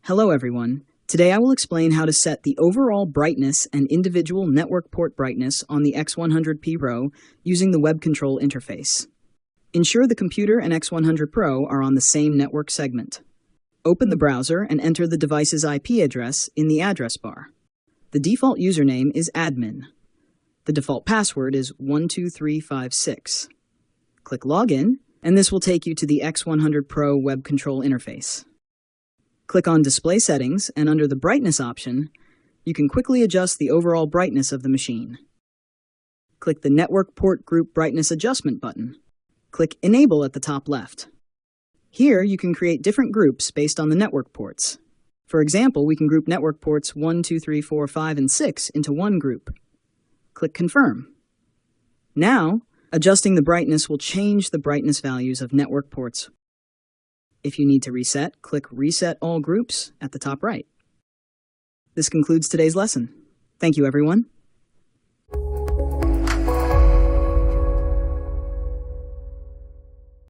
Hello everyone. Today I will explain how to set the overall brightness and individual network port brightness on the X100 Pro using the web control interface. Ensure the computer and X100 Pro are on the same network segment. Open the browser and enter the device's IP address in the address bar. The default username is admin. The default password is 12356. Click Login, and this will take you to the X100 Pro web control interface. Click on Display Settings, and under the Brightness option, you can quickly adjust the overall brightness of the machine. Click the Network Port Group Brightness Adjustment button. Click Enable at the top left. Here, you can create different groups based on the network ports. For example, we can group network ports 1, 2, 3, 4, 5, and 6 into one group. Click Confirm. Now, adjusting the brightness will change the brightness values of network ports. If you need to reset, click Reset All Groups at the top right. This concludes today's lesson. Thank you, everyone.